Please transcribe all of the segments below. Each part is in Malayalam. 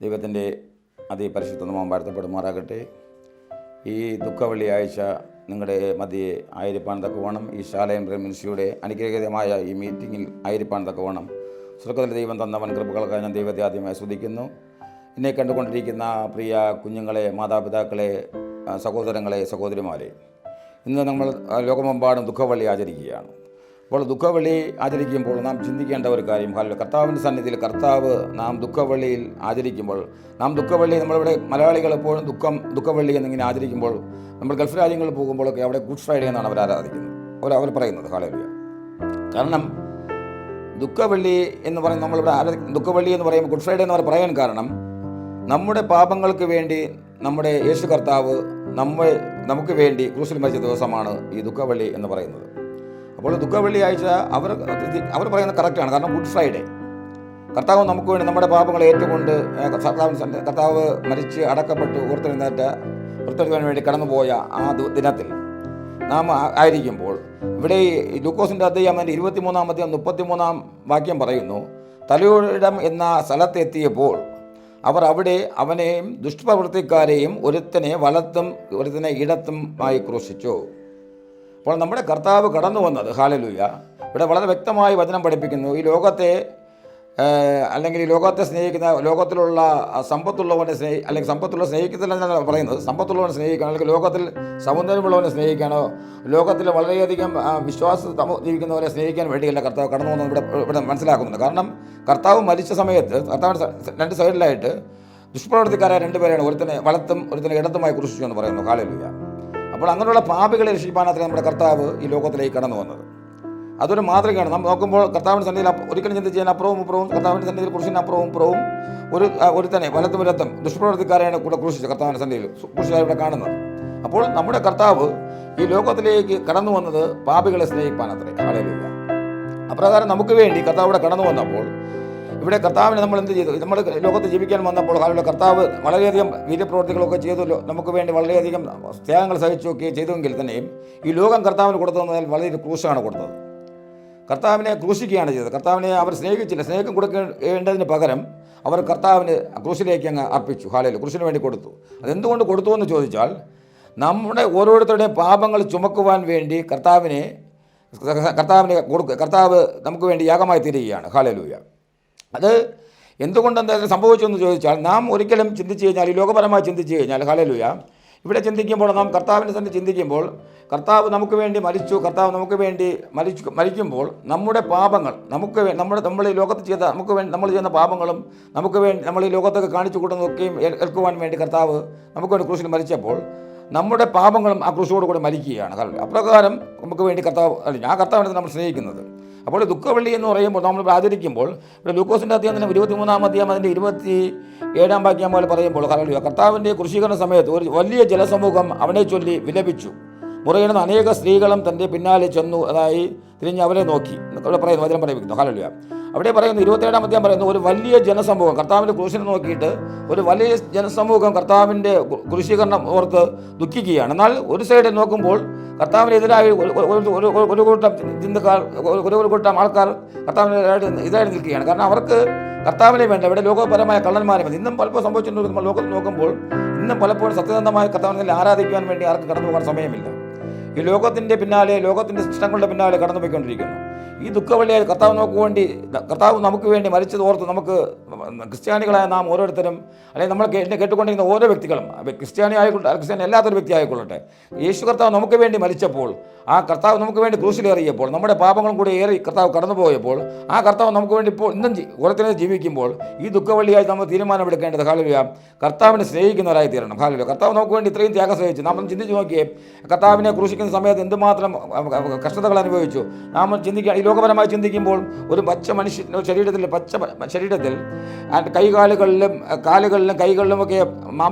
ദൈവത്തിൻ്റെ അതിപരിശുദ്ധ നാമം വാഴ്ത്തപ്പെടുമാറാകട്ടെ. ഈ ദുഃഖവെള്ളിയാഴ്ച നിങ്ങളുടെ മധ്യേ ആയിരിക്കാൻ തക്കവണ്ണം ഈ ശാലയം മിനിസ്ട്രിയുടെ അനുഗ്രഹീതമായ ഈ മീറ്റിങ്ങിൽ ആയിരിക്കാൻ തക്കവണ്ണം സ്വർഗ്ഗത്തിലെ ദൈവം തന്നവൻ കൃപകൾക്കായി ഞാൻ ദൈവത്തെ ആദ്യമായി സ്തുതിക്കുന്നു. എന്നെ കണ്ടുകൊണ്ടിരിക്കുന്ന പ്രിയ കുഞ്ഞുങ്ങളെ, മാതാപിതാക്കളെ, സഹോദരങ്ങളെ, സഹോദരിമാരെ, ഇന്ന് നമ്മൾ ലോകമെമ്പാടും ദുഃഖവെള്ളി ആചരിക്കുകയാണ്. അപ്പോൾ ദുഃഖവെള്ളി ആചരിക്കുമ്പോൾ നാം ചിന്തിക്കേണ്ട ഒരു കാര്യം, കർത്താവിൻ്റെ സന്നിധിയിൽ കർത്താവ് നാം ദുഃഖവെള്ളിയിൽ ആചരിക്കുമ്പോൾ, നാം ദുഃഖവെള്ളി നമ്മളിവിടെ മലയാളികൾ എപ്പോഴും ദുഃഖവെള്ളി എന്നിങ്ങനെ ആചരിക്കുമ്പോൾ, നമ്മൾ ഗൾഫ് രാജ്യങ്ങളിൽ പോകുമ്പോഴൊക്കെ അവിടെ ഗുഡ് ഫ്രൈഡേ എന്നാണ് അവർ ആരാധിക്കുന്നത്, അവർ പറയുന്നത്. ഹല്ലേലൂയ. കാരണം ദുഃഖവെള്ളി എന്ന് പറയുന്നത് നമ്മളിവിടെ ദുഃഖവെള്ളി എന്ന് പറയുമ്പോൾ ഗുഡ് ഫ്രൈഡേ എന്ന് പറയാൻ കാരണം, നമ്മുടെ പാപങ്ങൾക്ക് വേണ്ടി നമ്മുടെ യേശു കർത്താവ് നമുക്ക് വേണ്ടി ക്രൂശിൽ മരിച്ച ദിവസമാണ് ഈ ദുഃഖവെള്ളി എന്ന് പറയുന്നത്. അപ്പോൾ ദുഃഖവെള്ളിയാഴ്ച അവർ പറയുന്നത് കറക്റ്റാണ്. കാരണം ഗുഡ് ഫ്രൈഡേ കർത്താവ് നമുക്ക് വേണ്ടി നമ്മുടെ പാപങ്ങളെ ഏറ്റുകൊണ്ട് കർത്താവ് മരിച്ച് അടക്കപ്പെട്ട് ഉയർത്തെഴുന്നേറ്റ് വേണ്ടി കടന്നുപോയ ആ ദിനത്തിൽ നാം ആയിരിക്കുമ്പോൾ, ഇവിടെ ഈ ലൂക്കോസിൻ്റെ അധ്യായം 23-33 വാക്യം പറയുന്നു, തലയോടിടം എന്ന സ്ഥലത്തെത്തിയപ്പോൾ അവർ അവിടെ അവനെയും ദുഷ്പ്രവൃത്തിക്കാരെയും ഒരുത്തനെ വലത്തും ഒരുത്തനെ ഇടത്തും ആയി ക്രൂശിച്ചു. അപ്പോൾ നമ്മുടെ കർത്താവ് കടന്നു വന്നത്, ഹല്ലേലൂയ, ഇവിടെ വളരെ വ്യക്തമായി വചനം പഠിപ്പിക്കുന്നു. ഈ ലോകത്തെ അല്ലെങ്കിൽ ഈ ലോകത്തെ സ്നേഹിക്കുന്ന, ലോകത്തിലുള്ള സമ്പത്തുള്ളവനെ അല്ലെങ്കിൽ സമ്പത്തുള്ള സ്നേഹിക്കുന്നില്ലെന്നാണ് പറയുന്നത്. സമ്പത്തുള്ളവനെ സ്നേഹിക്കണം, അല്ലെങ്കിൽ ലോകത്തിൽ സൗന്ദര്യമുള്ളവനെ സ്നേഹിക്കാനോ, ലോകത്തിൽ വളരെയധികം ജീവിക്കുന്നവരെ സ്നേഹിക്കാൻ വേണ്ടിയല്ല കർത്താവ് കടന്നു വന്നത് ഇവിടെ മനസ്സിലാക്കുന്നുണ്ട്. കാരണം കർത്താവ് മരിച്ച സമയത്ത് കർത്താവിൻ്റെ രണ്ട് സൈഡിലായിട്ട് ദുഷ്പ്രവർത്തിക്കാരായ രണ്ടുപേരെയാണ് ഒരുത്തനെ വലത്തും ഒരുത്തനെ ഇടത്തുമായി ക്രൂശിച്ചു എന്ന് പറയുന്നു. ഹല്ലേലൂയ. അപ്പോൾ അങ്ങനെയുള്ള പാപികളെ രക്ഷിക്കാനാണ് നമ്മുടെ കർത്താവ് ഈ ലോകത്തിലേക്ക് കടന്നു വന്നത്. അതൊരു മാതൃകയാണ്. നാം നോക്കുമ്പോൾ കർത്താവിൻ്റെ സന്നിധിയിൽ ഒരിക്കലും ചിന്തിച്ച് ചെയ്യാൻ അപ്പുറവും ഇപ്പുറവും, കർത്താവിൻ്റെ സന്നിധിയിൽ ക്രൂശിന് അപ്പുറവും ഇപ്പുറവും ഒരുത്തനെ വലത്തും ഇടത്തും ദുഷ്പ്രവർത്തിക്കാരെയാണ് കൂടെ ക്രൂശിച്ചത് കർത്താവിൻ്റെ സന്നിധിയിൽ ക്രൂശിച്ചായി ഇവിടെ കാണുന്നത്. അപ്പോൾ നമ്മുടെ കർത്താവ് ഈ ലോകത്തിലേക്ക് കടന്നു വന്നത് പാപികളെ സ്നേഹിക്കാനത്രേ. ഹല്ലേലൂയ. അപ്രകാരം നമുക്ക് വേണ്ടി കർത്താവ് ഇവിടെ കടന്നു വന്നപ്പോൾ, ഇവിടെ കർത്താവിനെ നമ്മൾ എന്ത് ചെയ്തു? നമ്മൾ ലോകത്ത് ജീവിക്കാൻ വന്നപ്പോൾ കർത്താവ് വളരെയധികം വീര്യപ്രവർത്തികളൊക്കെ ചെയ്തു, നമുക്ക് വേണ്ടി വളരെയധികം ത്യാഗങ്ങൾ സഹിച്ചൊക്കെ ചെയ്തുവെങ്കിൽ തന്നെയും ഈ ലോകം കർത്താവിന് കൊടുത്തതിൽ വളരെ ക്രൂശാണ് കൊടുത്തത്. കർത്താവിനെ ക്രൂശിക്കുകയാണ് ചെയ്തത്. കർത്താവിനെ അവർ സ്നേഹിച്ചില്ല. സ്നേഹം കൊടുക്കേണ്ടതിന് പകരം അവർ കർത്താവിന് ക്രൂശിലേക്ക് അങ്ങ് അർപ്പിച്ചു. ഹല്ലേലൂയ. ക്രൂശിന് വേണ്ടി കൊടുത്തു. അതെന്തുകൊണ്ട് കൊടുത്തു എന്ന് ചോദിച്ചാൽ, നമ്മുടെ ഓരോരുത്തരുടെയും പാപങ്ങൾ ചുമക്കുവാൻ വേണ്ടി കർത്താവ് നമുക്ക് വേണ്ടി യാഗമായി തീരുകയാണ്. ഹല്ലേലൂയ. അത് എന്തുകൊണ്ടെന്തായാലും സംഭവിച്ചു എന്ന് ചോദിച്ചാൽ, നാം ഒരിക്കലും ചിന്തിച്ച് കഴിഞ്ഞാൽ, ഈ ലോകപരമായി ചിന്തിച്ച് കഴിഞ്ഞാൽ, ഹല്ലേലൂയ, ഇവിടെ ചിന്തിക്കുമ്പോൾ, നാം കർത്താവിനെ തന്നെ ചിന്തിക്കുമ്പോൾ, കർത്താവ് നമുക്ക് വേണ്ടി മരിച്ചു, കർത്താവ് നമുക്ക് വേണ്ടി മരിക്കുമ്പോൾ നമ്മുടെ പാപങ്ങൾ നമ്മൾ ഈ ലോകത്ത് ചെയ്ത നമ്മൾ ചെയ്യുന്ന പാപങ്ങളും നമ്മൾ ഈ ലോകത്തൊക്കെ കാണിച്ചു കൂട്ടുന്നതൊക്കെയും ഏൽക്കുവാൻ വേണ്ടി കർത്താവ് നമുക്ക് വേണ്ടി ക്രൂശിൽ മരിച്ചപ്പോൾ നമ്മുടെ പാപങ്ങളും ആ ക്രൂശോട് കൂടെ മരിക്കുകയാണ്. അപ്രകാരം നമുക്ക് വേണ്ടി ആ കർത്താവിനെ നമ്മൾ സ്നേഹിക്കുന്നത്. അപ്പോൾ ദുഃഖവെള്ളി എന്ന് പറയുമ്പോൾ നമ്മൾ ആചരിക്കുമ്പോൾ, ഇവിടെ ലൂക്കോസിൻ്റെ അധ്യായം 23-ാം അധ്യായം അതിൻ്റെ 27-ാം വാക്യം പോലെ പറയുമ്പോൾ, ഹല്ലേലൂയ, കർത്താവിൻ്റെ ക്രൂശീകരണ സമയത്ത് ഒരു വലിയ ജനസമൂഹം അവനെ ചൊല്ലി വിലപിച്ചു. മുറയിടുന്ന അനേക സ്ത്രീകളും തൻ്റെ പിന്നാലെ ചെന്നു തിരിഞ്ഞ് അവരെ നോക്കി. അവിടെ പറയുന്നു, വചനം പറയുന്നു. ഹല്ലേലൂയ. അവിടെ പറയുന്നു, 27-ാം അധ്യായം പറയുന്നു, ഒരു വലിയ ജനസമൂഹം കർത്താവിൻ്റെ ക്രൂശിനെ നോക്കിയിട്ട് ഒരു വലിയ ജനസമൂഹം കർത്താവിൻ്റെ ക്രൂശീകരണം ഓർത്ത് ദുഃഖിക്കുകയാണ്. എന്നാൽ ഒരു സൈഡിൽ നോക്കുമ്പോൾ കർത്താവിനെതിരായി ഒരു കൂട്ടം ചിന്തക്കാർ, ഒരു കൂട്ടം ആൾക്കാർ കർത്താവിനെതിരായിട്ട് ഇതായി നിൽക്കുകയാണ്. കാരണം അവർക്ക് കർത്താവിനെ വേണ്ട, ഇവിടെ ലോകപരമായ കള്ളന്മാരെ മതി. ഇന്നും പലപ്പോൾ സംഭവിച്ചിട്ടുണ്ട്. നമ്മൾ ലോകത്ത് നോക്കുമ്പോൾ ഇന്നും പലപ്പോഴും സത്യസന്ധമായ കർത്താവിനെ ആരാധിക്കുവാൻ വേണ്ടി ആർക്കും കടന്നു പോകാൻ സമയമില്ല. ഈ ലോകത്തിൻ്റെ പിന്നാലെ, ലോകത്തിൻ്റെ ഇഷ്ടങ്ങളുടെ പിന്നാലെ കടന്നു പോയിക്കൊണ്ടിരിക്കുന്നു. ഈ ദുഃഖവെള്ളിയായ കർത്താവ് നമുക്ക് വേണ്ടി മരിച്ചത് ഓർത്ത് നമുക്ക് ക്രിസ്ത്യാനികളായ നാം ഓരോരുത്തരും, അല്ലെങ്കിൽ നമ്മൾ കേട്ടുകൊണ്ടിരിക്കുന്ന ഓരോ വ്യക്തികളും, ക്രിസ്ത്യാനി അല്ലാത്തൊരു വ്യക്തി ആയിക്കൊള്ളട്ടെ, യേശു കർത്താവ് നമുക്ക് വേണ്ടി മരിച്ചപ്പോൾ, ആ കർത്താവ് നമുക്ക് വേണ്ടി ക്രൂശിലേറിയപ്പോൾ, നമ്മുടെ പാപങ്ങളും കൂടി ഏറി കർത്താവ് കടന്നുപോയപ്പോൾ, ആ കർത്താവ് നമുക്ക് വേണ്ടി ഇപ്പോൾ ഇന്നും ഓരോരുത്തരെ ജീവിക്കുമ്പോൾ ഈ ദുഃഖവെള്ളിയായി നമ്മൾ തീരുമാനമെടുക്കേണ്ടത്, ഹല്ലേലൂയ, കർത്താവിനെ സ്നേഹിക്കുന്നവരായി തീരണം. ഹല്ലേലൂയ. കർത്താവ് നമുക്ക് വേണ്ടി ഇത്രയും ത്യാഗം സഹിച്ചു. നാം ചിന്തിച്ച് നോക്കിയേ, കർത്താവിനെ ക്രൂശിക്കുന്ന സമയത്ത് എന്തുമാത്രം കഷ്ടതകൾ അനുഭവിച്ചു. നാം ചിന്തിക്കുക, ഈ ലോകപരമായി ചിന്തിക്കുമ്പോൾ ഒരു ശരീരത്തിൽ കൈകാലുകളിലും കാലുകളിലും കൈകളിലുമൊക്കെ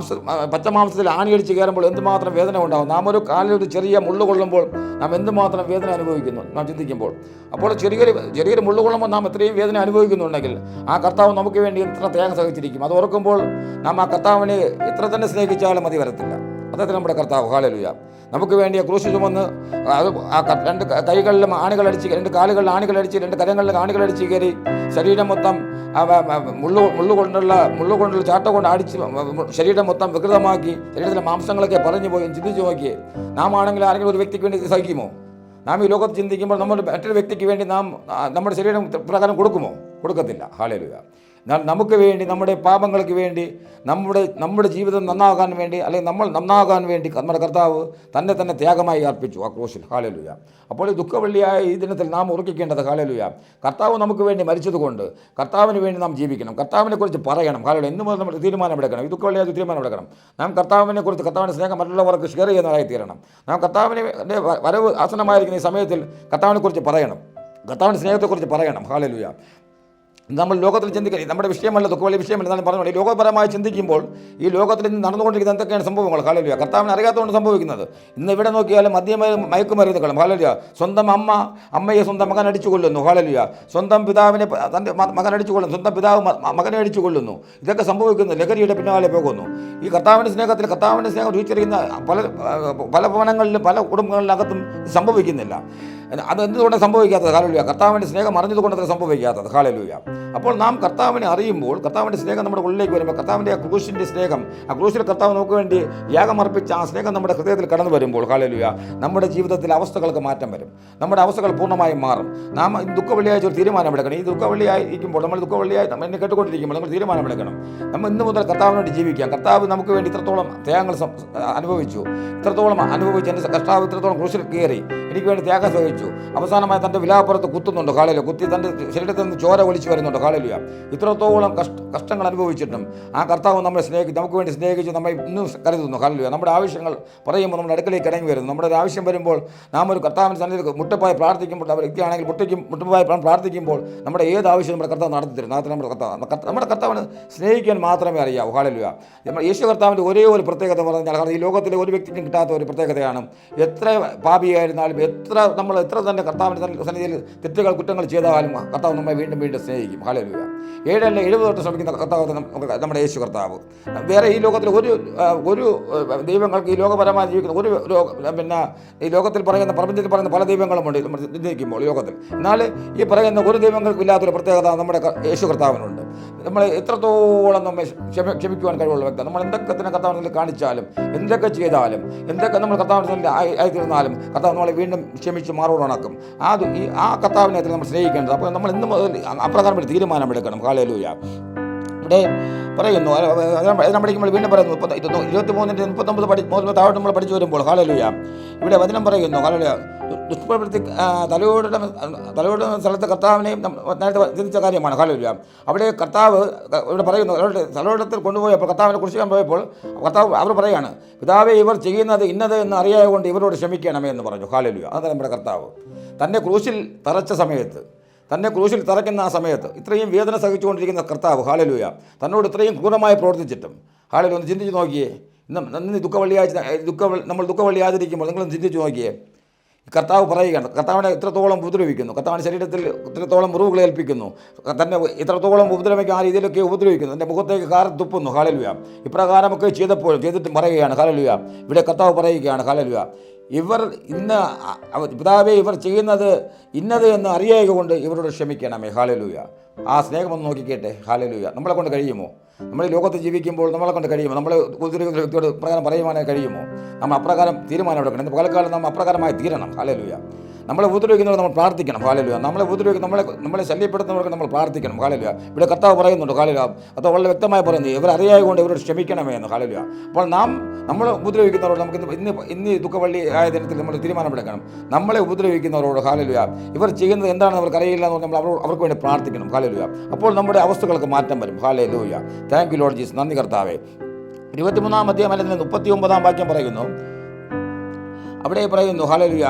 പച്ച മാംസത്തിൽ ആണിയടിച്ച് കയറുമ്പോൾ എന്തുമാത്രം വേദന ഉണ്ടാകും. നാം ഒരു കാലിലൊരു ചെറിയ മുള്ളു കൊള്ളുമ്പോൾ നാം എന്തുമാത്രം വേദന അനുഭവിക്കുന്നു നാം ചിന്തിക്കുമ്പോൾ. അപ്പോൾ ചെറിയൊരു മുള്ളു കൊള്ളുമ്പോൾ നാം എത്രയും വേദന അനുഭവിക്കുന്നുണ്ടെങ്കിൽ ആ കർത്താവ് നമുക്ക് വേണ്ടി എത്ര ത്യാഗം സഹിച്ചിരിക്കും. അത് ഓർക്കുമ്പോൾ നാം ആ കർത്താവിനെ എത്ര തന്നെ സ്നേഹിച്ചാലും മതി വരത്തില്ല. അദ്ദേഹത്തിന് നമ്മുടെ കർത്താവ്. ഹല്ലേലൂയ. നമുക്ക് വേണ്ടി ക്രൂശ് ചുമന്ന് രണ്ട് കൈകളിലും ആണികളടിച്ച്, രണ്ട് കാലുകളിൽ ആണികളടിച്ച്, രണ്ട് കരങ്ങളിലും ആണികളടിച്ച് കയറി ശരീരം മൊത്തം മുള്ളുകൊണ്ടുള്ള ചാട്ട കൊണ്ട് അടിച്ച് ശരീരം മൊത്തം വികൃതമാക്കി ശരീരത്തിലെ മാംസങ്ങളൊക്കെ പറഞ്ഞു പോയി ചിന്തിച്ചു നോക്കിയേ. നാം ആണെങ്കിൽ ആരെങ്കിലും ഒരു വ്യക്തിക്ക് വേണ്ടി സഹിക്കുമോ? നാം ഈ ലോകത്ത് ചിന്തിക്കുമ്പോൾ നമ്മൾ മറ്റൊരു വ്യക്തിക്ക് വേണ്ടി നാം നമ്മുടെ ശരീരം പ്രകാരം കൊടുക്കുമോ? കൊടുക്കത്തില്ല. ഹല്ലേലൂയ. എന്നാൽ നമുക്ക് വേണ്ടി, നമ്മുടെ പാപങ്ങൾക്ക് വേണ്ടി, നമ്മുടെ ജീവിതം നന്നാകാൻ വേണ്ടി, അല്ലെങ്കിൽ നമ്മൾ നന്നാകാൻ വേണ്ടി നമ്മുടെ കർത്താവ് തന്നെ ത്യാഗമായി അർപ്പിച്ചു ആ ക്രൂശിൽ. ഹല്ലേലൂയ. അപ്പോൾ ഈ ദുഃഖവെള്ളിയായ ഈ ദിനത്തിൽ നാം ഓർമ്മിക്കേണ്ടത്, ഹല്ലേലൂയ, കർത്താവ് നമുക്ക് വേണ്ടി മരിച്ചതുകൊണ്ട് കർത്താവിന് വേണ്ടി നാം ജീവിക്കണം. കർത്താവിനെ കുറിച്ച് പറയണം. ഹല്ലേലൂയ. ഇന്ന് മുതൽ നമ്മൾ തീരുമാനമെടുക്കണം. ഈ ദുഃഖവെള്ളിയായ തീരുമാനമെടുക്കണം. നാം കർത്താവിനെ കുറിച്ച്, കർത്താവിൻ്റെ സ്നേഹം മറ്റുള്ളവർക്ക് ഷെയർ ചെയ്യുന്നതായി തീരണം. നാം കർത്താവിൻ്റെ വരവ് ആസന്നമായിരിക്കുന്ന ഈ സമയത്തിൽ കർത്താവിനെ കുറിച്ച് പറയണം. കർത്താവിൻ്റെ സ്നേഹത്തെക്കുറിച്ച് പറയണം. ഹല്ലേലൂയ. നമ്മൾ ലോകത്തിൽ ചിന്തിക്കണം. നമ്മുടെ വിഷയമല്ല, ദുഃഖവെള്ളി വിഷയമല്ല. എന്നാലും പറഞ്ഞു, ഈ ലോകപരമായി ചിന്തിക്കുമ്പോൾ ഈ ലോകത്തിൽ ഇന്ന് നടന്നുകൊണ്ടിരിക്കുന്ന എന്തൊക്കെയാണ് സംഭവങ്ങൾ? ഹല്ലേലൂയ. കർത്താവിനെ അറിയാത്തതുകൊണ്ട് സംഭവിക്കുന്നത്. ഇന്ന് ഇവിടെ നോക്കിയാലും മയക്കുമരുന്നുകളും. ഹല്ലേലൂയ. സ്വന്തം അമ്മയെ സ്വന്തം മകൻ അടിച്ചു കൊല്ലുന്നു. ഹല്ലേലൂയ. സ്വന്തം പിതാവിനെ തൻ്റെ മകൻ അടിച്ചു കൊല്ലുന്നു. സ്വന്തം പിതാവ് മകനെ അടിച്ചു കൊല്ലുന്നു. ഇതൊക്കെ സംഭവിക്കുന്നു. ലഹരിയുടെ പിന്നാലെ പോകുന്നു. ഈ കർത്താവിൻ്റെ സ്നേഹം രുചിച്ചറിയുന്ന പല ഭവനങ്ങളിലും പല കുടുംബങ്ങളിനകത്തും സംഭവിക്കുന്നില്ല. അതെന്തുകൊണ്ട് സംഭവിക്കാത്തത്? ഹല്ലേലൂയ. കർത്താവിൻ്റെ സ്നേഹം അറിഞ്ഞതുകൊണ്ട് അത് സംഭവിക്കാത്തത്. ഹല്ലേലൂയ. അപ്പോൾ നാം കർത്താവിനെ അറിയുമ്പോൾ, കർത്താവിൻ്റെ സ്നേഹം നമ്മുടെ ഉള്ളിലേക്ക് വരുമ്പോൾ, കർത്താവിൻ്റെ ആ ക്രൂശിൻ്റെ സ്നേഹം, ആ ക്രൂശിൽ കർത്താവ് നമുക്ക് വേണ്ടി യാഗമർപ്പിച്ച ആ സ്നേഹം നമ്മുടെ ഹൃദയത്തിൽ കടന്നു വരുമ്പോൾ, ഹല്ലേലൂയ, നമ്മുടെ ജീവിതത്തിലെ അവസ്ഥകൾക്ക് മാറ്റം വരും. നമ്മുടെ അവസ്ഥകൾ പൂർണ്ണമായും മാറും. നാം ദുഃഖവെള്ളിയാഴ്ച ഒരു തീരുമാനമെടുക്കണം. ഈ ദുഃഖവെള്ളിയായിരിക്കുമ്പോൾ, നമ്മൾ ദുഃഖവെള്ളിയായി എന്നെ കേട്ടുകൊണ്ടിരിക്കുമ്പോൾ നമ്മൾ തീരുമാനമെടുക്കണം. നമ്മൾ ഇന്ന് മുതൽ കർത്താവിന് വേണ്ടി ജീവിക്കാം. കർത്താവ് നമുക്ക് വേണ്ടി ഇത്രത്തോളം ത്യാഗങ്ങൾ അനുഭവിച്ചു, ഇത്രത്തോളം അനുഭവിച്ചു. എൻ്റെ കർത്താവ് ഇത്രത്തോളം ക്രൂശിൽ കയറി എനിക്ക് വേണ്ടി ത്യാഗം സഹിച്ചു. അവസാനമായി തൻ്റെ വിലാപ്പുറത്ത് കുത്തുന്നുണ്ട്. ഹല്ലേലൂയ. കുത്തി തൻ്റെ ശരീരത്തിൽ നിന്ന് ചോര ഒലിച്ചു വരുന്നുണ്ട്. ഹല്ലേലൂയ. ഇത്രത്തോളം കഷ്ടങ്ങൾ അനുഭവിച്ചിട്ടും ആ കർത്താവ് നമുക്ക് വേണ്ടി സ്നേഹിച്ച് നമ്മെ ഇന്നും കരുതുന്നു. ഹല്ലേലൂയ. നമ്മുടെ ആവശ്യങ്ങൾ പറയുമ്പോൾ നമ്മുടെ അടുക്കലേക്ക് ഇറങ്ങി വരുന്നു. നമ്മുടെ ഒരു ആവശ്യം വരുമ്പോൾ നാം ഒരു കർത്താവിൻ്റെ സന്നിധിയിൽ മുട്ടപ്പായി പ്രാർത്ഥിക്കുമ്പോൾ, വ്യക്തിയാണെങ്കിൽ മുട്ടപ്പായി പ്രാർത്ഥിക്കുമ്പോൾ നമ്മുടെ ഏത് ആവശ്യം നമ്മുടെ കർത്താവ് നടത്തി തരും. നമ്മുടെ കർത്താവിന് സ്നേഹിക്കാൻ മാത്രമേ അറിയാവൂ. ഹല്ലേലൂയ. നമ്മുടെ യേശു കർത്താവിൻ്റെ ഒരേ ഒരു പ്രത്യേകത പറഞ്ഞാൽ, കാരണം ഈ ലോകത്തിലെ ഒരു വ്യക്തിക്കും കിട്ടാത്ത ഒരു പ്രത്യേകതയാണ്, എത്ര പാപിയായിരുന്നാലും, എത്ര തന്നെ കർത്താവിൻ്റെ സന്നിധിയിൽ തെറ്റുകൾ കുറ്റങ്ങൾ ചെയ്താലും കർത്താവ് നമ്മെ വീണ്ടും സ്നേഹിക്കും. ഹല്ലേലൂയ. 70 തൊട്ട് ശ്രമിക്കുന്ന കർത്താവ് നമ്മുടെ യേശു കർത്താവ്. വേറെ ഈ ലോകത്തിൽ ഒരു ദൈവങ്ങൾക്ക്, ഈ ലോകപരമായി ജീവിക്കുന്ന ഈ ലോകത്തിൽ പ്രപഞ്ചത്തിൽ പറയുന്ന പല ദൈവങ്ങളുമുണ്ട് നമ്മൾ ചിന്തിക്കുമ്പോൾ ലോകത്തിൽ. എന്നാൽ ഈ പറയുന്ന ഒരു ദൈവങ്ങൾക്കും ഇല്ലാത്തൊരു പ്രത്യേകത നമ്മുടെ യേശു കർത്താവിനുണ്ട്. നമ്മൾ എത്രത്തോളം നമ്മെ ക്ഷമിക്കുവാൻ കഴിവുള്ള വ്യക്തി. നമ്മൾ എന്തൊക്കെ തന്നെ കർത്താവിനെ കാണിച്ചാലും, എന്തൊക്കെ ചെയ്താലും, എന്തൊക്കെ നമ്മൾ കർത്താവിനെ ആയിത്തീർന്നാലും കർത്താവ് നമ്മളെ വീണ്ടും ക്ഷമിച്ച് മാറോടണക്കും. ആ കർത്താവിനെ നമ്മൾ സ്നേഹിക്കേണ്ടത്. അപ്പോൾ നമ്മൾ ഇന്ന് മുതൽ അപ്രകാരം ഒരു തീരുമാനമെടുക്കണം. ഹല്ലേലൂയ. ഇവിടെ പറയുന്നു, പഠിക്കുമ്പോൾ വീണ്ടും പറയുന്നു, 23-39 താഴോട്ട് നമ്മൾ പഠിച്ചു വരുമ്പോൾ, ഹല്ലേലൂയ, ഇവിടെ വചനം പറയുന്നു, ഹല്ലേലൂയ, ദുഷ്പ്രവൃത്തി തലയോടുന്ന സ്ഥലത്ത് കർത്താവിനെ നേരത്തെ ചിന്തിച്ച കാര്യമാണ്. ഹല്ലേലൂയ. അവിടെ കർത്താവ് ഇവിടെ പറയുന്നു, തലയോടത്തിൽ കൊണ്ടുപോയപ്പോൾ, കർത്താവിനെ കുറിച്ച് പോയപ്പോൾ കർത്താവ് അവർ പറയുകയാണ്, പിതാവേ, ഇവർ ചെയ്യുന്നത് ഇന്നത് എന്ന് അറിയായതുകൊണ്ട് ഇവരോട് ക്ഷമിക്കണമേ എന്ന് പറഞ്ഞു. ഹല്ലേലൂയ. അതാണ് നമ്മുടെ കർത്താവ്. തന്നെ ക്രൂശിൽ തറയ്ക്കുന്ന ആ സമയത്ത് ഇത്രയും വേദന സഹിച്ചുകൊണ്ടിരിക്കുന്ന കർത്താവ്, ഹല്ലേലൂയ, തന്നോട് ഇത്രയും ക്രൂരമായി പ്രവർത്തിച്ചിട്ടും, ഹല്ലേലൂയ, ഒന്ന് ചിന്തിച്ച് നോക്കിയേ. ഇന്ന് നമ്മൾ ദുഃഖവെള്ളി ആചരിക്കുമ്പോൾ നിങ്ങളൊന്ന് ചിന്തിച്ച് നോക്കിയേ. കർത്താവ് പറയുകയാണ്, കർത്താവിനെ ഇത്രത്തോളം ഉപദ്രവിക്കുന്നു, കർത്താവിൻ്റെ ശരീരത്തിൽ ഇത്രത്തോളം മുറിവുകൾ ഏൽപ്പിക്കുന്നു, തന്നെ ഇത്രത്തോളം ഉപദ്രവിക്കാൻ ആ രീതിയിലൊക്കെ ഉപദ്രവിക്കുന്നു, എൻ്റെ മുഖത്തേക്ക് കാർ തുപ്പുന്നു. ഹല്ലേലൂയ. ഇപ്രകാരമൊക്കെ ചെയ്തിട്ടും പറയുകയാണ്. ഹല്ലേലൂയ. ഇവിടെ കർത്താവ് പറയുകയാണ്, ഹല്ലേലൂയ, ഇവർ പിതാവേ, ഇവർ ചെയ്യുന്നത് ഇന്നത് എന്ന് അറിയുക കൊണ്ട് ഇവരോട് ക്ഷമിക്കണമേ. ഹല്ലേലൂയ. ആ സ്നേഹമൊന്ന് നോക്കിക്കേട്ടെ. ഹല്ലേലൂയ. നമ്മളെ കൊണ്ട് കഴിയുമോ? നമ്മൾ ഈ ലോകത്ത് ജീവിക്കുമ്പോൾ നമ്മളെ കൊണ്ട് കഴിയുമോ? നമ്മൾ ഉപദ്രവിക്കുന്ന വ്യക്തിയോട് പ്രകാരം പറയുവാനായി കഴിയുമോ? നമ്മൾ അപ്രകാരം തീരുമാനമെടുക്കണം. ഇന്ന് പകൽക്കാലം നമ്മൾ അപ്രകാരമായി തീരണം. ഹല്ലേലൂയ. നമ്മളെ ഉപദ്രവിക്കുന്നവർ നമ്മൾ പ്രാർത്ഥിക്കണം. ഹല്ലേലൂയ. നമ്മളെ ശല്യപ്പെടുത്തുന്നവർക്ക് നമ്മൾ പ്രാർത്ഥിക്കണം. ഹല്ലേലൂയ. ഇവിടെ കർത്താവ് പറയുന്നുണ്ട്. ഹല്ലേലൂയ. അത് വളരെ വ്യക്തമായി പറയുന്നത്, ഇവർ അറിയായതുകൊണ്ട് ഇവരോട് ക്ഷമിക്കണമേ എന്ന്. ഹല്ലേലൂയ. അപ്പോൾ നമ്മൾ ഉപദ്രവിക്കുന്നവരോട് നമുക്ക് ഇന്ന് ദുഃഖവെള്ളി ആയ ദിനത്തിൽ നമ്മൾ തീരുമാനമെടുക്കണം. നമ്മളെ ഉപദ്രവിക്കുന്നവരോട്, ഹല്ലേലൂയ, ഇവർ ചെയ്യുന്നത് എന്താണെന്ന് അവർക്ക് അറിയില്ല എന്ന് നമ്മൾ അവർക്ക് വേണ്ടി പ്രാർത്ഥിക്കണം. ഹല്ലേലൂയ. അപ്പോൾ നമ്മുടെ അവസ്ഥകൾക്ക് മാറ്റം വരും. Hallelujah. Thank you Lord Jesus. നന്ദി കർത്താവേ. 23-ാം അധ്യായം 39-ാം വാക്യം പറയുന്നു, അവിടെ പറയുന്നു, ഹല്ലേലൂയ,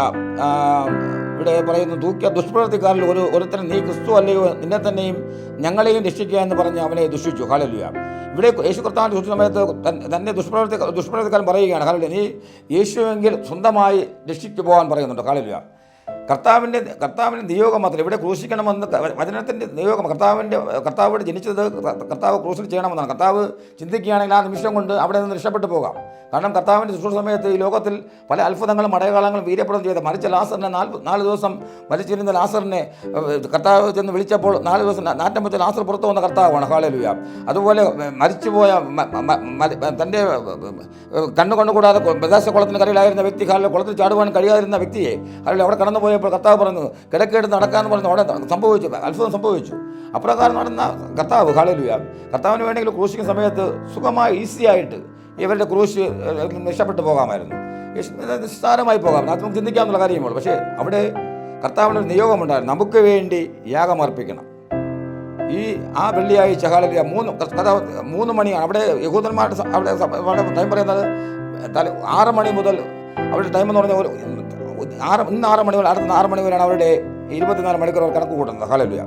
ഇവിടെ പറയുന്നു, തൂക്കിയ ദുഷ്പ്രവൃത്തിക്കാരിൽ ഒരുത്തരം നീ ക്രിസ്തു അല്ലയോ, നിന്നെ തന്നെയും ഞങ്ങളെയും രക്ഷിക്കുക എന്ന് പറഞ്ഞ് അവനെ ദുഷിച്ചു. ഹല്ലേലൂയ. ഇവിടെ യേശു കർത്താവിൻ്റെ ദുഷ്ട സമയത്ത് തന്നെ ദുഷ്പ്രവൃത്തിക്കാരൻ പറയുകയാണ്, ഹല്ലേലൂയ, നീ യേശുവെങ്കിൽ സ്വന്തമായി രക്ഷിച്ചു പോകാൻ പറയുന്നുണ്ട്. ഹല്ലേലൂയ. കർത്താവിൻ്റെ നിയോഗം മാത്രം ഇവിടെ ക്രൂശിക്കണമെന്ന് വചനത്തിൻ്റെ നിയോഗം കർത്താവോട് ജനിച്ചത് കർത്താവ് ക്രൂശിൽ ചെയ്യണമെന്നാണ്. കർത്താവ് ചിന്തിക്കുകയാണെങ്കിൽ ആ നിമിഷം കൊണ്ട് അവിടെ നിന്ന് രക്ഷപ്പെട്ടു പോകാം. കാരണം കർത്താവിൻ്റെ ശുശ്രൂഷ സമയത്ത് ഈ ലോകത്തിൽ പല അത്ഭുതങ്ങളും അടയാളങ്ങളും വീര്യപ്രദം ചെയ്ത മരിച്ച ലാസറിനെ 4 ദിവസം മരിച്ചിരുന്ന ലാസറിനെ കർത്താവ് ചെന്ന് വിളിച്ചപ്പോൾ 4 ദിവസം നാറ്റം വെച്ച ലാസർ പുറത്തു വന്ന കർത്താവാണ്. ഹല്ലേലൂയ. അതുപോലെ മരിച്ചുപോയ തൻ്റെ കണ്ണുകൂടാതെ ബെഥാസ്ദ കരയിലായിരുന്ന വ്യക്തി കുളത്തിൽ ചാടുവാൻ കഴിയാതിരുന്ന വ്യക്തിയെ അല്ലെങ്കിൽ അവിടെ കടന്നു പോയപ്പോൾ കർത്താവ് പറഞ്ഞു കിടക്കെടുത്ത് നടക്കാമെന്ന് പറഞ്ഞു. അവിടെ സംഭവിച്ചു, അത്ഭുതം സംഭവിച്ചു. അപ്രകാരം നടന്ന കർത്താവ്. ഹല്ലേലൂയ. കർത്താവിന് വേണമെങ്കിൽ ക്രൂശിക്കുന്ന സമയത്ത് സുഖമായി ഈസിയായിട്ട് ഇവരുടെ ക്രൂശ് രക്ഷപ്പെട്ടു പോകാമായിരുന്നു. നിസ്സാരമായി പോകാം, അത് നമുക്ക് ചിന്തിക്കാമെന്നുള്ള കാര്യമുള്ളൂ. പക്ഷേ അവിടെ കർത്താവിനൊരു നിയോഗമുണ്ടായിരുന്നു, നമുക്ക് വേണ്ടി യാഗമർപ്പിക്കണം. ആ വെള്ളിയാഴ്ച ഹല്ലേലൂയ 3 മണിയാണ് അവിടെ യഹൂദന്മാരുടെ അവിടെ ടൈം പറയുന്നത്. 6 മണി മുതൽ അവരുടെ ടൈം എന്ന് പറഞ്ഞാൽ ഇന്ന് 6 മണി മുതൽ അടുത്ത 6 മണി വരെയാണ് അവരുടെ 24 മണിക്കൂർ അവർ കണക്ക് കൂട്ടുന്നത്. ഹല്ലേലൂയ.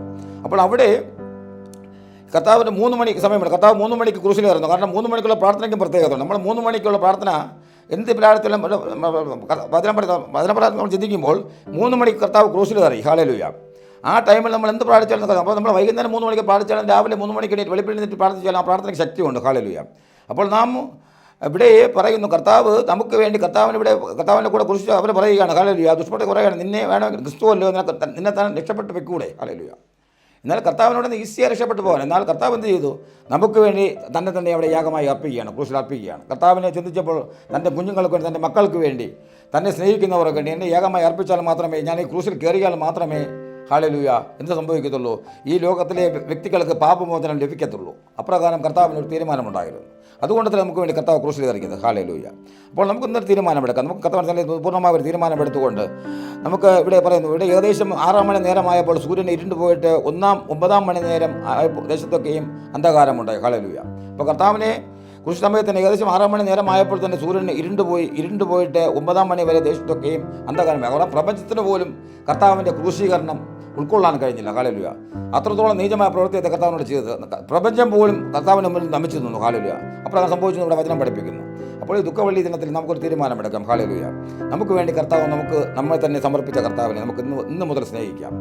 അപ്പോൾ അവിടെ കർത്താവിന് 3 മണിക്ക് സമയമുണ്ട്. കർത്താവ് 3 മണിക്ക് ക്രൂശിൽ കയറുന്നു. കാരണം 3 മണിക്കുള്ള പ്രാർത്ഥനയ്ക്കും പ്രത്യേകത. നമ്മൾ 3 മണിക്കുള്ള പ്രാർത്ഥന എന്ത് പ്രാർത്ഥന നമ്മൾ ചിന്തിക്കുമ്പോൾ 3 മണിക്ക് കർത്താവ് ക്രൂശിൽ കയറി. ഹല്ലേലൂയ. ആ ടൈമിൽ നമ്മൾ എന്ത് പ്രാർത്ഥിച്ചാലും അപ്പോൾ നമ്മൾ വൈകുന്നേരം 3 മണിക്ക് പ്രാർത്ഥിച്ചാലും രാവിലെ 3 മണിക്ക് വെളിപ്പെടുത്തി പ്രാർത്ഥിച്ചാലും ആ പ്രാർത്ഥനയ്ക്ക് ശക്തിയുണ്ട്. ഹല്ലേലൂയ. അപ്പോൾ നാം ഇവിടെ പറയുന്നു കർത്താവ് നമുക്ക് വേണ്ടി കർത്താവിൻ്റെ കൂടെ കുറിച്ച് അവർ പറയുകയാണ്. ഹല്ലേലൂയ. ദുഷ്പ്രവർത്തി പറയുകയാണ്, നിന്നെ വേണമെങ്കിൽ ക്രിസ്തുവല്ലോ നിന്നെ താൻ രക്ഷപ്പെട്ട് വെക്കൂടെ. ഹല്ലേലൂയ. എന്നാൽ കർത്താവിനോട് ഈസിയായി രക്ഷപ്പെട്ടു പോകാൻ. എന്നാൽ കർത്താവ് എന്ത് ചെയ്തു? നമുക്ക് വേണ്ടി തന്നെ അവിടെ യാഗമായി അർപ്പിക്കുകയാണ്, ക്രൂശിൽ അർപ്പിക്കുകയാണ്. കർത്താവിനെ ചിന്തിച്ചപ്പോൾ തൻ്റെ കുഞ്ഞുങ്ങൾക്ക് വേണ്ടി, തൻ്റെ മക്കൾക്ക് വേണ്ടി, തന്നെ സ്നേഹിക്കുന്നവർക്ക് വേണ്ടി എന്നെ യാഗമായി അർപ്പിച്ചാൽ മാത്രമേ, ഞാൻ ഈ ക്രൂശിൽ കയറിയാൽ മാത്രമേ ഹല്ലേലൂയ എന്ത് സംഭവിക്കത്തുള്ളൂ? ഈ ലോകത്തിലെ വ്യക്തികൾക്ക് പാപമോചനം ലഭിക്കത്തുള്ളൂ. അപ്രകാരം കർത്താവിനൊരു തീരുമാനമുണ്ടായിരുന്നു. അതുകൊണ്ട് തന്നെ നമുക്ക് വേണ്ടി കർത്താവ് ക്രൂശിൽ കയറിക്കുന്നത്. ഹല്ലേലൂയ. അപ്പോൾ നമുക്ക് ഇന്നൊരു തീരുമാനമെടുക്കാം. നമുക്ക് കർത്താവിനെ പൂർണ്ണമായ ഒരു തീരുമാനമെടുത്തുകൊണ്ട് നമുക്ക് ഇവിടെ പറയുന്നു, ഇവിടെ ഏകദേശം 6 മണി നേരമായപ്പോൾ സൂര്യൻ ഇരുണ്ടു പോയിട്ട് 9 മണി നേരം ദേശത്തൊക്കെയും അന്ധകാരമുണ്ടായി. ഹല്ലേലൂയ. അപ്പോൾ കർത്താവിനെ കൃഷി സമയത്തിന് ഏകദേശം 6 മണി നേരമായപ്പോൾ തന്നെ സൂര്യൻ ഇരുണ്ടു പോയിട്ട് 9 മണി വരെ ദേശത്തൊക്കെയും അന്ധകാരമായി. അവിടെ പ്രപഞ്ചത്തിന് പോലും കർത്താവിൻ്റെ ക്രൂശീകരണം ഉൾക്കൊള്ളാൻ കഴിഞ്ഞില്ല. ഹല്ലേലൂയ. അത്രത്തോളം നീചമായ പ്രവൃത്തിയത്തെ കർത്താവിനോട് ചെയ്തത്. പ്രപഞ്ചം പോലും കർത്താവിന് മുന്നിൽ നമിച്ചു നിന്നു. ഹല്ലേലൂയ. അപ്പോൾ അത് സംഭവിച്ചു ഇവിടെ വചനം പഠിപ്പിക്കുന്നു. അപ്പോൾ ഈ ദുഃഖവെള്ളി ദിനത്തിൽ നമുക്കൊരു തീരുമാനമെടുക്കാം. ഹല്ലേലൂയ. നമുക്ക് വേണ്ടി കർത്താവ് നമ്മെ തന്നെ സമർപ്പിച്ച കർത്താവിനെ നമുക്ക് ഇന്ന് മുതൽ സ്നേഹിക്കാം.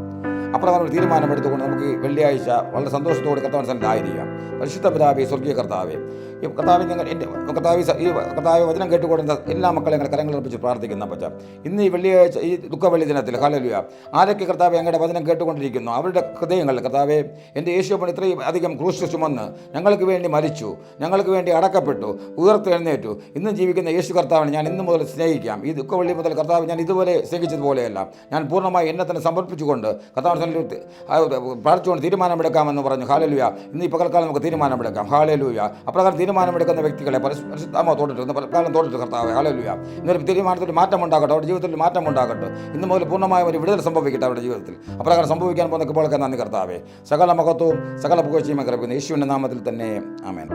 അപ്രകാരം ഒരു തീരുമാനമെടുത്തുകൊണ്ട് നമുക്ക് വെള്ളിയാഴ്ച വളരെ സന്തോഷത്തോടെ കർത്താവിന് സന്നിധിയിലായിരിക്കാം. പരിശുദ്ധ പിതാവേ, സ്വർഗീയ കർത്താവേ, ഈ കർത്താവ് വചനം കേട്ടുകൊടുത്ത എല്ലാ മക്കളെയും ഞങ്ങൾ കരങ്ങളർപ്പിച്ച് പ്രാർത്ഥിക്കുന്ന പച്ച ഇന്ന് ഈ വെള്ളിയാഴ്ച ഈ ദുഃഖവെള്ളി ദിനത്തിൽ ഹല്ലേലൂയ ആരൊക്കെ കർത്താവ് ഞങ്ങളുടെ വചനം കേട്ടുകൊണ്ടിരിക്കുന്നു അവരുടെ ഹൃദയങ്ങളിൽ കർത്താവേ എൻ്റെ യേശുവപ്പൻ ഇത്രയും അധികം ക്രൂശ് ചുമന്ന് ഞങ്ങൾക്ക് വേണ്ടി മരിച്ചു, ഞങ്ങൾക്ക് വേണ്ടി അടക്കപ്പെട്ടു, ഉയർത്തെഴുന്നേറ്റു. ഇന്ന് ജീവിക്കുന്ന യേശു കർത്താവിനെ ഞാൻ ഇന്ന് മുതൽ സ്നേഹിക്കാം. ഈ ദുഃഖവെള്ളി മുതൽ കർത്താവ് ഞാൻ ഇതുവരെ സ്നേഹിച്ചതുപോലെയല്ല, ഞാൻ പൂർണ്ണമായി എന്നെ തന്നെ സമർപ്പിച്ചുകൊണ്ട് കർത്താവിനെ പ്രാർത്ഥിച്ചുകൊണ്ട് തീരുമാനമെടുക്കാമെന്ന് പറഞ്ഞു. ഹല്ലേലൂയ. ഇന്ന് ഈ പകൽക്കാലം നമുക്ക് തീരുമാനമെടുക്കാം. ഹല്ലേലൂയ. അപ്രകാരം തീരുമാനമെടുക്കുന്ന വ്യക്തികളെ പരിശുദ്ധാത്മാവ് തോട്ടിട്ട് പലക്കാലം തോട്ടിട്ട് കർത്താവേ. ഹല്ലേലൂയ. ഇന്നൊരു തീരുമാനത്തിൽ മാറ്റം ഉണ്ടാകട്ടെ, അവരുടെ ജീവിതത്തിൽ മാറ്റം ഉണ്ടാകട്ടെ. ഇന്ന് മുതൽ പൂർണ്ണമായ ഒരു വിടുതൽ സംഭവിക്കട്ടെ അവരുടെ ജീവിതത്തിൽ. അപ്രകാരം സംഭവിക്കാൻ പോകുന്ന ഇപ്പോൾ നന്ദി കർത്താവേ. സകല മഹത്വവും സകല പുകഴ്ചയും കർപ്പിക്കുന്നു യേശുവിൻ്റെ നാമത്തിൽ തന്നെ. ആമേൻ.